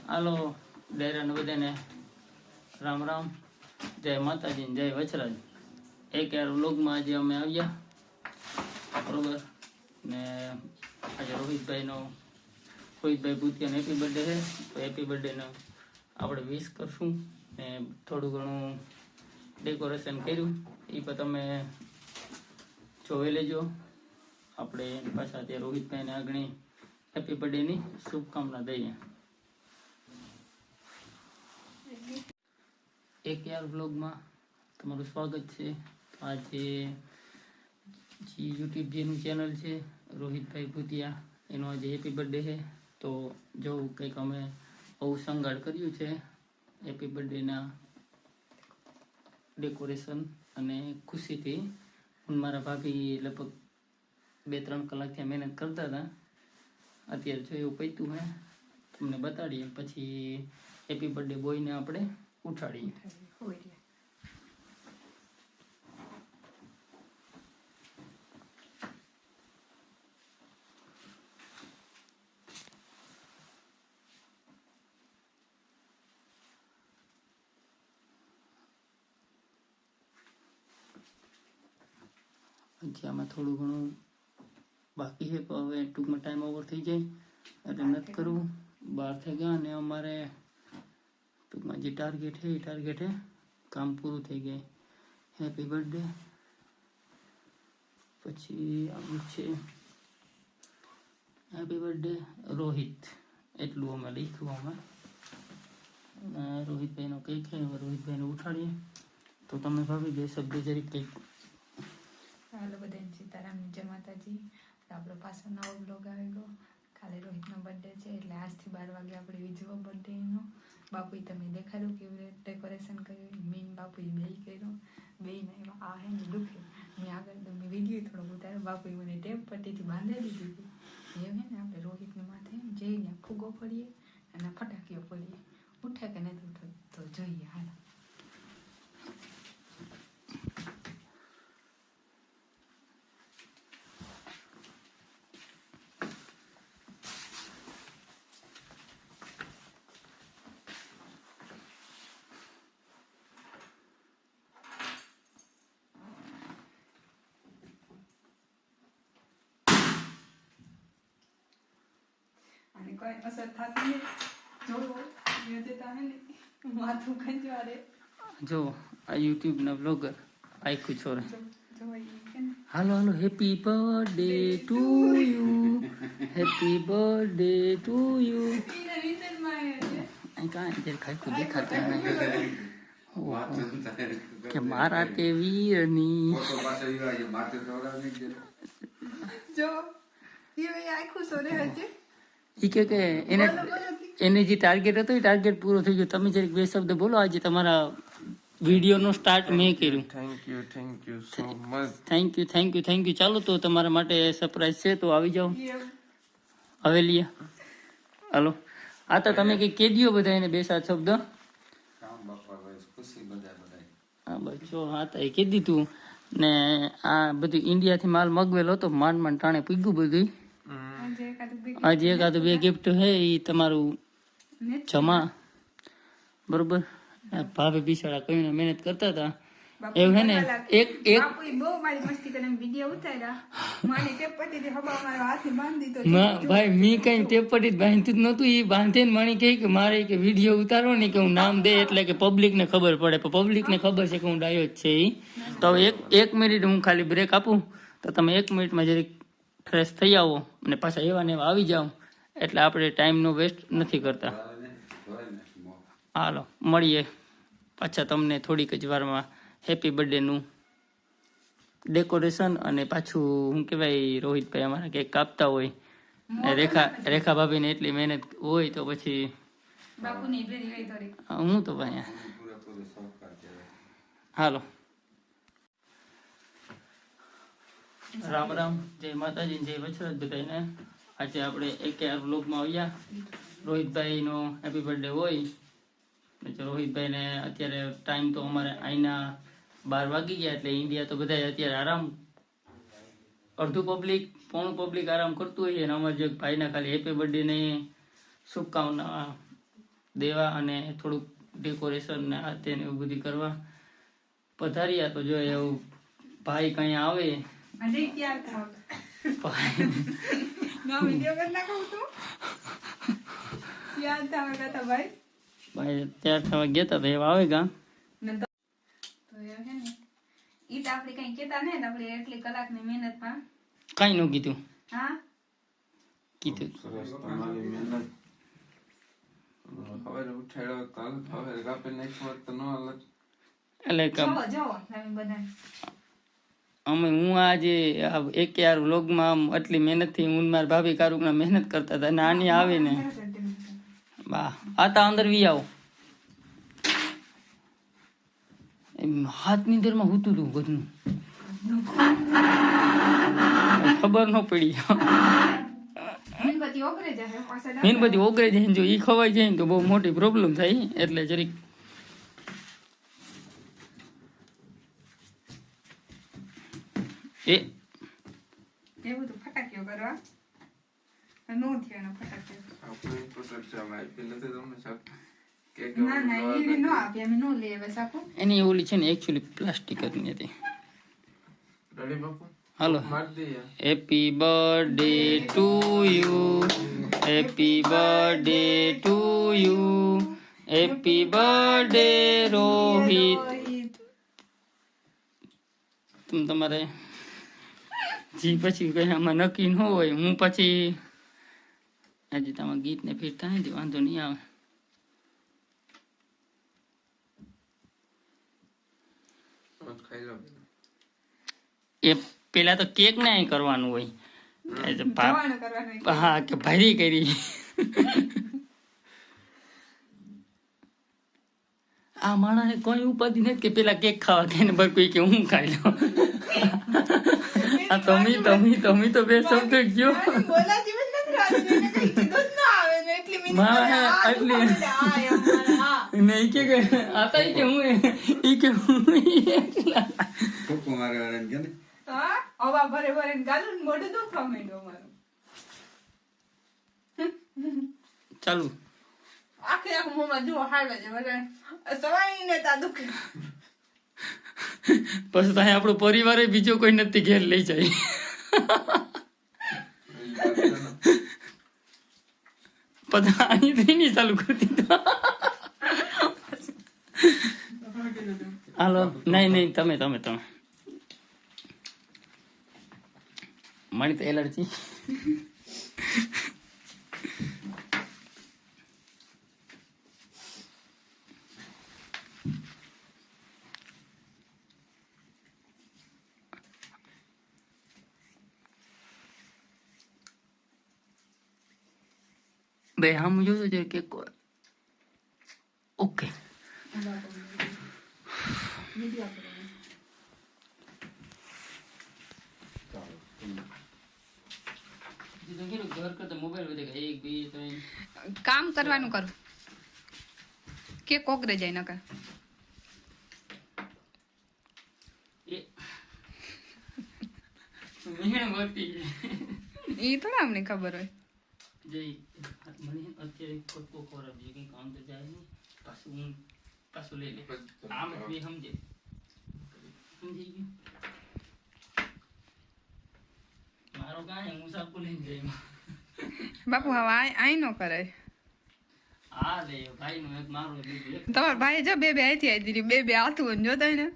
હાલો ડેરાને બધાને રામ રામ, જય માતાજી, જય વચરાજ. એક યાર વ્લોગમાં આજે અમે આવ્યા બરોબર ને. આજે રોહિતભાઈ ભૂતિયાનો હેપી બર્થડે છે, તો હેપી બર્થડેને આપણે વિશ કરશું ને થોડું ઘણું ડેકોરેશન કર્યું એ પણ તમે જોઈ લેજો. આપણે પાછા તે રોહિતભાઈને આગળ હેપી બર્થડેની શુભકામના દઈએ. એક યાર વ્લોગમાં તમારું સ્વાગત છે. આજે યુટ્યુબ જેનું ચેનલ છે રોહિતભાઈ ભૂતિયા, એનો આજે હેપી બર્થડે છે. તો જો કંઈક અમે આવું શણગાર કર્યું છે હેપી બર્થડેના ડેકોરેશન, અને ખુશીથી હું મારા ભાભી લગભગ 2-3 કલાકથી મહેનત કરતા હતા. અત્યારે જો એવું પૈતું હે તમને બતાડીએ, પછી હેપી બર્થડે બોયને આપણે ઉઠાડીએ. પછી આમાં થોડું ઘણું બાકી છે, પણ હવે ટૂંકમાં ટાઈમ ઓવર થઈ જાય એટલે નથી કરવું. 12 થઈ ગયા અને અમારે ટૂંકમાં જે ટાર્ગેટ છે એ ટાર્ગેટે કામ પૂરું થઈ ગયું. Happy birthday. પછી આવું છે હેપી બર્થડે રોહિત, એટલું અમે લખ્યું. અમે રોહિતભાઈનો કંઈક છે, હવે રોહિતભાઈને ઉઠાડીએ. તો તમે ભાભી બે શબ્દ જરીક કંઈક. હાલો બધાને સીતારામ, જય માતાજી. આપણો પાછો નવો બ્લોગ આવી ગયો. કાલે રોહિતનો બર્થડે છે એટલે આજથી 12 વાગે આપણે વિજવો બર્થડે એનો. બાપુએ તમે દેખાડ્યું કેવી રીતે ડેકોરેશન કર્યું, મીન બાપુએ બે કર્યું. બેને એમાં આ હે ને દુખે. મેં આગળ તો મેં વિડીયો થોડો ઉતાર્યો. બાપુએ મને ટેપ પટ્ટીથી બાંધી દીધી હતી. એમ હે ને આપણે રોહિતને માથે જઈને ફૂગો ફરીએ અને ફટાકીઓ ફરીએ. ઉઠે કે નથી ઉઠે તો જોઈએ. હાલ કોઈ અસર થતી નહીં. જો યોજતા હે ને માથું ખંજવારે. જો આ યુટ્યુબના બ્લોગર આખું છોરે. હાલો હાલો, happy birthday to you, happy birthday to you. કાંઈ ખાઈ દેખાતા નહીં કે મારા તે વીરની. જો એ આખું સોરે હશે. એ કે એને જે ટાર્ગેટ હતો એ ટાર્ગેટ પૂરો થઈ ગયો. તમે જરીક બે શબ્દ બોલો. આજે તમારા વિડીયોનો સ્ટાર્ટ મેં કર્યું. Thank you so much. Thank you. ચાલો તો તમારા માટે સરપ્રાઈઝ છે, તો આવી જાઓ હવેલીએ. હાલો, આ તો તમે કંઈક કહી દો બધા એને 2-7 શબ્દ. હા બસ જો હા તો એ કહી દીધું ને. આ બધું ઇન્ડિયાથી માલ મગવેલો હતો, માંડ ટાણે પૂગ્યું બધું. આજે એકાદું 2 ગિફ્ટ હે એ તમારું જમા બરોબર. ભાભી બિચારા કહીને મહેનત કરતા હતા એવું હે ને. એક બહુ મારી મસ્તી કરીને વિડિયો ઉતાર્યા. મારી ટેપ પટ્ટીથી હવા મારો હાથે બાંધી દીધો. ભાઈ મી કઈ ટેપ પટ્ટી બાંધતું જ નહોતું. એ બાંધે ને મને કહે કે મારે કે વિડીયો ઉતારો ને કે હું નામ દે એટલે કે પબ્લિકને ખબર પડે. પણ પબ્લિકને ખબર છે કે હું ડાયો જ છે. એ તો એક મિનિટ હું ખાલી બ્રેક આપું તો તમે 1 મિનિટમાં જરીક ફ્રેશ થઈ આવો અને પાછા એવા ને એવા આવી જાઓ, એટલે આપણે ટાઈમનો વેસ્ટ નથી કરતા. હાલો મળીએ પાછા તમને થોડીક જ વારમાં. હેપી બર્થડેનું ડેકોરેશન અને પાછું શું કહેવાય, રોહિતભાઈ અમારા કંઈક કાપતા હોય ને રેખા ભાભીને એટલી મહેનત હોય તો પછી હું તો ભાઈ. હાલો રામ રામ, જય માતાજી, જય વચરાજ બધાને. આજે આપણે એક વ્લોગમાં આવ્યા. રોહિતભાઈનો હેપી બર્થડે હોય. રોહિતભાઈને અત્યારે ટાઈમ તો અમારે અહીંના 12 વાગી ગયા, એટલે ઇન્ડિયા તો બધા અત્યારે આરામ. અડધું પબ્લિક પોણું પબ્લિક આરામ કરતું હોય, અને અમારે જે ભાઈના ખાલી હેપી બર્થડે ની શુભકામના દેવા અને થોડુંક ડેકોરેશન ને આ તેને એવું બધું કરવા પધાર્યા. તો જો એવું ભાઈ કઈ આવે અરે ક્યાં થાવ ભાઈ ના વિડિયો કર નાખું તું ક્યાં થાવ કતા ભાઈ ત્યાર થવા ગયા તા તો એવા આવે ગા ને તો એ હે ને ઈ તો આપણે કઈ કેતા ને આપણે એટલી કલાકની મહેનતમાં કઈ નું કીધું હા કીધું સરસ તમારી મહેનત હવે ઉઠાડ્યો તો હવે કાપી નાખ્યો તો ન હાલત. એટલે કે જોવો જોવો તમે બધા અમે હું આજે એક યાર વ્લોગમાં આમ આટલી મહેનતથી હું મારા ભાભી કારુકના મહેનત કરતા હતા અને આની આવે ને બા આતા અંદર વી આવો એમ હાથની અંદરમાં હોતું હતું બધું ખબર ન પડી મીણબત્તી ઓગળે જાય પાછળ મીણબત્તી ઓગળે જાય ને જો ઈ ખવાઈ જાય ને તો બહુ મોટી પ્રોબ્લેમ થાય એટલે જરીક એ એવું તો ફટાકીઓ કરવા નો થયો એનો ફટાકીઓ આપણે ઇમ્પોર્ટન્ટ છે અમે આપી નથી તમને સાહેબ કેક ના ના એ નો આપી અમે નો લઈ આવે સાકુ એની ઓલી છે ને એકચ્યુઅલી પ્લાસ્ટિક જ હતી. રેડી બાપુ હાલો માર દે યાર. Happy birthday to you happy birthday to you happy birthday Rohit. તમારે જી પછી કઈ આમાં નક્કી ન હોય હું પછી હજી તમારા ગીત ને ફિટ થાય ને વાંધો નહીં આવે. ખાઈ લો. એ પેલા તો કેક ને અહીં કરવાનું હોય જવાનું કરવાનું હા કે ભરી કરી આ માણસને કોઈ ઉપાધિ નથી કે પેલા કેક ખાવા કે બર કોઈ કે હું ખાઈ લઉં. આ તમે તો બે શબ્દ ગયો બોલા જીવન નથી રાજી એને કઈ કીધું જ ના આવે ને એટલી મિનિટ નહીં કે આતા કે હું ઈ કે હું કોકો મારે વાળાને કે ને હા અવા ભરે ભરે ગાલું મોઢું દુખવા માંડ્યો મારું ચાલુ આખે આખું મોમાં જુઓ હાડવા છે બધા સવાઈ ને તા દુખે પછી તો આપણો પરિવાર બીજો કોઈ નથી ઘેર લઈ જાય. પછી નહીં ચાલુ કરતી હાલો નહીં તમે મારી તો એલર્જી બે હમ જોજો છે કે ઓકે ઘર કરતા મોબાઈલ વધે 1 2 3 કામ કરવાનું કરું કે કોકરે જાય નકર એ મેં વર્તી ઈ થોડા અમને ખબર હોય જઈ મને અત્યારે કોકો ખરાબ છે કઈ કામ તો જાય નહીં પાછું લઈ લે આમ બી સમજી ગયું મારો કાંઈ હું સાપુ લઈને જઈ બાપુ હવે આઈ નો કરે આ લે ભાઈ નું એક મારું લીધું એક તમારા ભાઈ જો બે આઈથી આવી દીધી બે આતું જોતા ને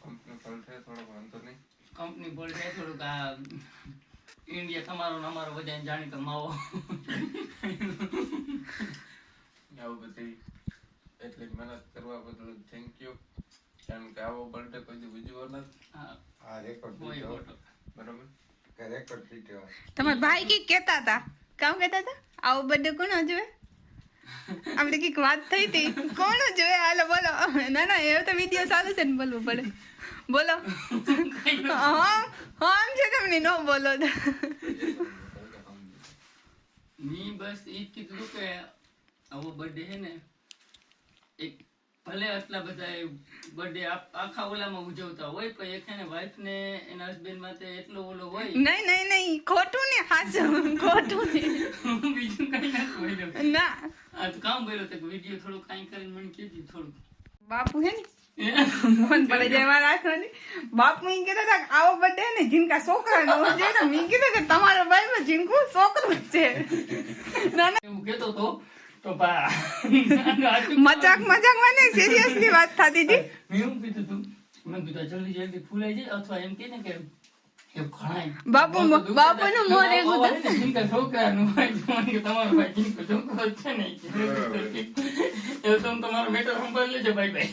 કંપની પલટે થોડો વાંધો નહીં. કંપની બોલ છે થોડુંક આ ઇન્ડિયા તમારો ને અમારો બધાને જાણીતો માવો આવું બધી એટલી મહેનત કરવા બદલ થેન્ક યુ. કારણ કે આવો બર્થડે કોઈ બીજું નથી. હા આ રેકોર્ડ કોઈ દીધો ફોટો બરોબર. કે રેકોર્ડ દીધો તમારા ભાઈ કઈ કેતા હતા કામ કેતા હતા આવો બર્થડે કોનો જોવે આપણે કઈક વાત થઈ હતી કોનો જોવે હાલો બોલો ના એ તો વિડીયો ચાલુ છે ને બોલવું પડે બોલો હા આમ છે તમને ન બોલો ની બસ એ જ કીધું કે આવો બર્થડે છે ને એક ભલે આટલા બધા બર્થડે આખા ઓલામાં ઉજવતા હોય પણ એક છે ને વાઈફ ને એના હસબન્ડ માટે એટલો ઓલો હોય નહીં ખોટું ને હાચું ખોટું ને બીજું કઈ નથી ના આ તો કામ બોલ્યો તો વિડીયો થોડું કાંઈ કરીને મને કહેજે થોડું. બાપુ હે ને મન પડે જાય મારા હાથમાંથી. બાપુ એમ કહેતા હતા કે આવો બર્થડે ને જીનકા છોકરા નો છે ને મેં કીધું કે તમારો ભાઈ માં જીનકુ છોકરો છે. ના ના એવું કહેતો તો બા મજાક મજાકમાં નહીં સિરિયસલી વાત થતી હતી. મેં એવું કીધું તું મેં કીધું જલ્દી જલ્દી ફૂલાઈ જાય અથવા એમ કે ને કે એ ઘણાય બાપુનું મોં રેગું હતું. જીનકા છોકરાનું હોય કે તમારો ભાઈ જીનકો છોકરો છે ને એવું તો તમારો મેટર સંભાળી લેજો ભાઈ ભાઈ.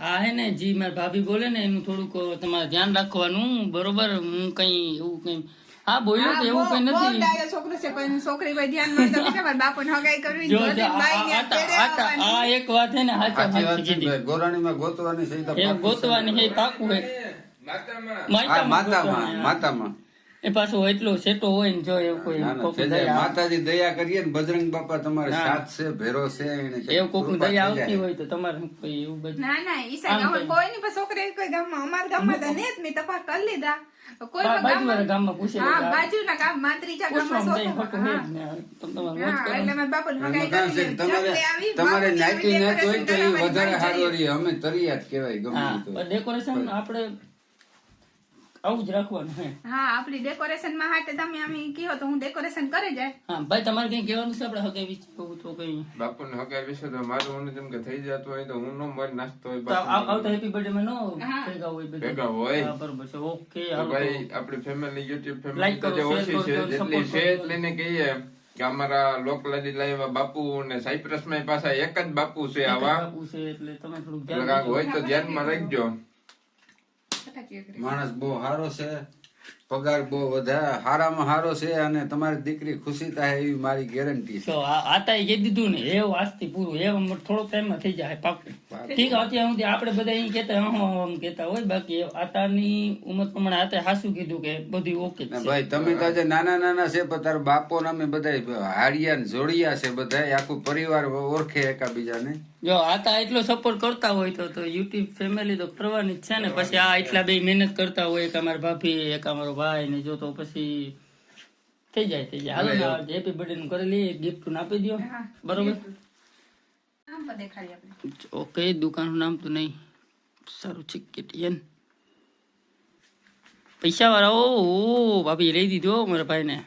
હા હે ને જી મારા ભાભી બોલે ને એનું થોડુંક તમારે ધ્યાન રાખવાનું બરોબર. હું કઈ એવું કઈ હા બોલ્યો તો એવું કઈ બહુ નથી. ડાયો છોકરો છે કોઈ છોકરી કોઈ ધ્યાન મળતો નથી. મારા બાપુને હગાઈ કરવી જો જોતી બાઈને અત્યારે આવવાની. આ એક વાત હે ને સાચી હાચા વાત છે કીધી ભાઈ. ગોરાણીમાં ગોતવાની છે તો એ ગોતવાની હે પાકું હે માતામાં માતામાં માતામાં એ પાછો એટલો સેટો હોય ને જો એવું કોઈ ના, ના, કોક છે જે દયા માતાજી દયા કરીએ ને બજરંગ બાપા તમારે ના. સાથ છે ભેરો છે એને કંઈક એવું કોક કૃપા દયા થઈ આવતી જાય. હોય તો તમારે શું કોઈ એવું બધું ના ના ઈસા ગામમાં કોઈ નહીં પણ છોકરી કોઈ ગામમાં અમારા ગામમાં તો નહીં જ મેં તપાસ કરી લીધા કોઈ પણ બાજુવાળા ગામમાં પૂછે હા બાજુના ગામ માત્રીજા ગામમાં છોકરો હા તમારે હા, એટલે મારા બાપુને એનું હગાઈ કામ છે કરી કે તમારે જલ્દી આવી, તમારે બાપુની નાઈટી આવી નાત હોય તો એ decoration વધારે કરાવવાની સારું જઈએ. રહે. અમે તરિયા જ કહેવાય ગમે હા ઈ તો. ડેકોરેશન આપણે આવું જ રાખવાનું હે. હા આપણી ડેકોરેશન માં હાટે તમે આમ કયો તો હું ડેકોરેશન કરી જાય. હા ભાઈ તમારે કઈ કહેવાનું છે આપણે હગાઈ વિશે કહું તો કઈ બાપુને હગાર વિશે તો મારું મને જેમ કે થઈ જતું હોય તો હું નો મર નાસ્તો હોય તો આવતા હેપી બર્થડે માં નો હા. ભેગા હોય બધા. ભેગા હોય. હા, બરોબર છે ઓકે તો હાલો ભાઈ તો. આપણી ફેમિલી યુટ્યુબ Like ફેમિલી કરો, તો જે share ઓછી છે કરો, જેટલી support છે કરો. એટલીને કહીએ કે અમારા લોકલાદી લાવ્યા બાપુ ને સાયપ્રસ માં પાછા એક જ બાપુ છે આવા બાપુ છે એટલે તમે થોડુંક એટલે ધ્યાન કાંઈક હોય તો ધ્યાનમાં રાખજો. માણસ બહુ સારો છે, પગાર બહુ વધારે હારામાં હારો છે અને તમારી દીકરી ખુશી થાય એવી મારી ગેરંટી છે. તો આતા એ કહી દીધું ને એવું આજથી પૂરું એવું થોડો ટાઈમ માં થઈ જાય પાકું. ઠીક અત્યાર સુધી આપણે બધા અહીં કેતા આમ કેતા હોય બાકી આતાની ઉંમર પ્રમાણે આતા હાસું કીધું કે બધું ઓકે જ ને છે. ભાઈ તમે તો આજે નાના નાના છે પણ તારા બાપો ને અમે બધા હાડિયા ને જોડિયા છે બધા આખું પરિવાર ઓળખે એકાબીજાને. જો આતા એટલો સપોર્ટ કરતા હોય તો યુટ્યુબ ફેમિલી તો કરવાની જ છે ને. પછી આ એટલા બે મહેનત કરતા હોય એક અમારા ભાભી એક અમારો ભાઈ ને જો તો પછી થઈ જાય હાલો ને હેપી બર્થડે નું કરી લઈએ ગિફ્ટ આપી દો બરોબર. આમ પણ દેખાડી આપણે. ઓકે દુકાન નું નામ તો નહીં સારું છે કેટીએન પૈસા વાળા ઓ ભાભી લઈ દીધો મારા ભાઈ ને.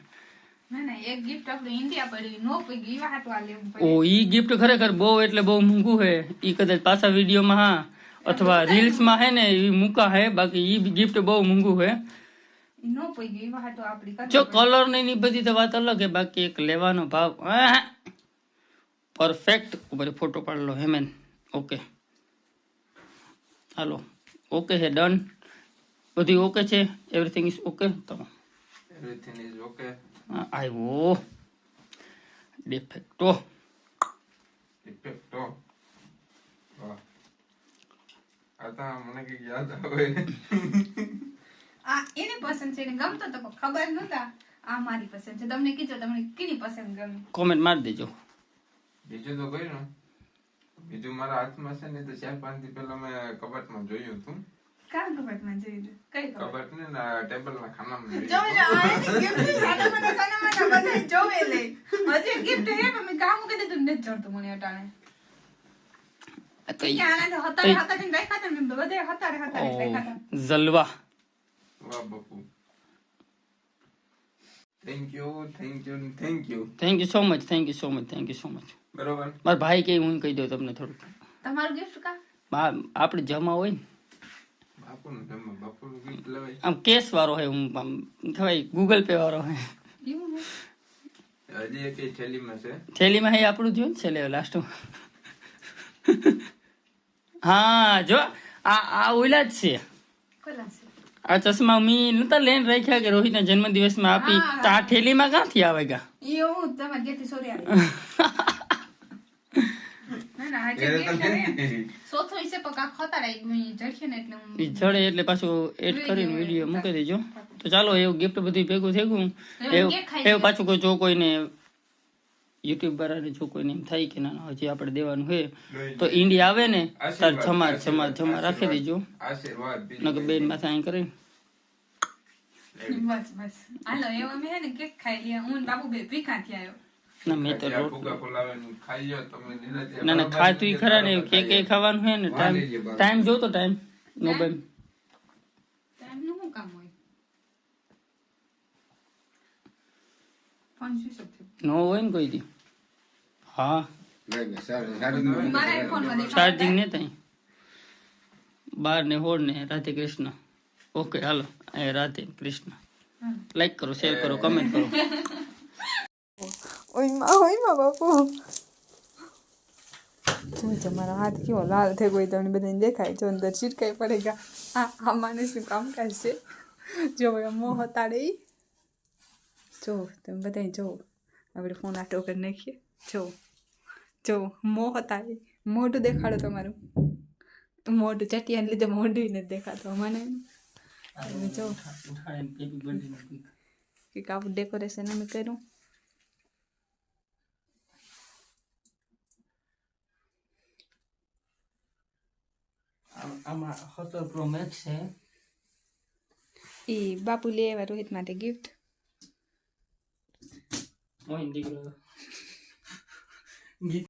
ના ના એક ગિફ્ટ આપણે ઇન્ડિયા પડી નો પડી ઈ વાત આ લેવું ઓ પડે. ઈ ગિફ્ટ ખરેખર બહુ એટલે બહુ મોંઘું હે. ઈ કદાચ પાછા વિડીયોમાં હા અથવા રીલ્સ માં હે ને ઈ મૂકા હે બાકી ઈ ગિફ્ટ બહુ મોંઘું હે. ઈ નો પડી ઈ વાત આપડી કરવી જો પડે. કલર ની ની બધી તો વાત અલગ હે બાકી એક લેવાનો ભાવ પરફેક્ટ ઉપર photo પાડલો Hemen okay hello okay હે ડન બધી ઓકે છે એવરીથિંગ ઇઝ ઓકે તો એવરીથિંગ ઇઝ ઓકે. આવ્યો ડિફેક્ટો ઇફેક્ટો વાહ આ તો મને કઈ યાદ આવે આ એને પસંદ છે ને ગમતો તો પણ ખબર નતા આ મારી પસંદ છે. તમને કીધું તમને કીની પસંદ ગમે. કોમેન્ટ મારી દેજો. બીજું તો કર્યું બીજું મારા હાથમાં છે ને તો 4-5 દી પહેલા મેં કબાટમાં જોયું હતું. કાં કબાટમાં જોઈ લો કઈ કબાટ કબાટ ને ટેબલ ના ખાનામાં જોઈ લો આ એની gift સાના મને બધા જોવે લે હજી gift હે પણ મેં કામ કરી દીધું નથી જડતું મને અટાણે કે આના તો હતારે હતારે રાખ્યા હતા મેં બધે હતારે રાખ્યા હતા. જલવા વાહ બાપુ thank you thank you thank you thank you so much thank you so much thank you so much. બરોબર. મારા ભાઈ કે હું કહી દઉં તમને થોડુંક તમારું gift કા આપણે જમા હોય ને બાપુનું જમવા બાપુનું ગીત લેવાય. આમ કેશ વાળો હોય હું આમ કહેવાય ગૂગલ પે વાળો હોય એવું હે? હજી એક થેલીમાં છે. થેલીમાં હે આપણું જોયું ને છેલ્લે લાસ્ટમાં હા જો આ ઓલા જ છે કોલા છે આ ચશ્મા મી નતા લઈને રાખ્યા કે રોહિતના જન્મદિવસમાં આપી તો આ થેલીમાં ક્યાંથી આવે ગા એવું તમારે જેથી સોરી આવે ના ના આજે gift હે સોથો ઈસે પર કા ખતર આવી ગયું ઈ જડશે ને એટલે હું ઈ જડે એટલે પાછું એડ કરીને વિડીયો મૂકી દેજો. તો ચાલો એવું ગિફ્ટ બધું ભેગું થઈ ગયું એવું પાછું કોઈ જો કોઈને યુટ્યુબ વાળાને જો કોઈને એમ થાય કે ના હજી આપણે દેવાનું હોય તો ઇન્ડિયા આવે ને તાર જમા રાખી દેજો આશીર્વાદ નકર બેન માથે અહીં કરી બસ હાલો એવો મેં હે ને કેક ખાઈ લ્યા હું ને બાબુ બે ભીખા થી આવ્યો ના મેં તો પછી આ રોટલો ભૂકા ફોલાવીને ખાઈ લો તમે નિરાંતે. ના ના ખાતું ઈ ખરા ને કે ખાવાનું હે ને ટાઈમ ટાઈમ જોતો ટાઈમ મોબાઈલ ટાઈમનું શું કામ હોય? ફોન સ્વિચ ઓફ થયો. નો હોય ને કોઈ દી હા લઈ લે, સારું. મારા આઈફોનમાં દેખાય. ચાર્જિંગ ને થાય 12 ને 16 ને રાધે કૃષ્ણ ઓકે હાલો એ રાધે કૃષ્ણ લાઈક કરો શેર કરો કમેન્ટ કરો ઓયમાં બાપુ જો મારો હાથ કેવો લાલ થઈ ગયો તમને બધાને દેખાય જો અંદર છીટકાઈ પડે ગયા આ માણસનું કામકાજ છે જો મોહ તાડે ઈ જો તમે બધા જો આપણે ફોન આટો કરી નાખીએ જો મોહ તાડે મોઢું દેખાડો તમારું મોઢું ચટિયાને લીધે મોઢું નથી દેખાતું મને જો કે કાપડ ડેકોરેશન અમે કર્યું આમાં 17 પ્રો મેક્સ છે એ બાપુ લે આવ્યા રોહિત માટે ગિફ્ટ મોઈન દીકરો ગીત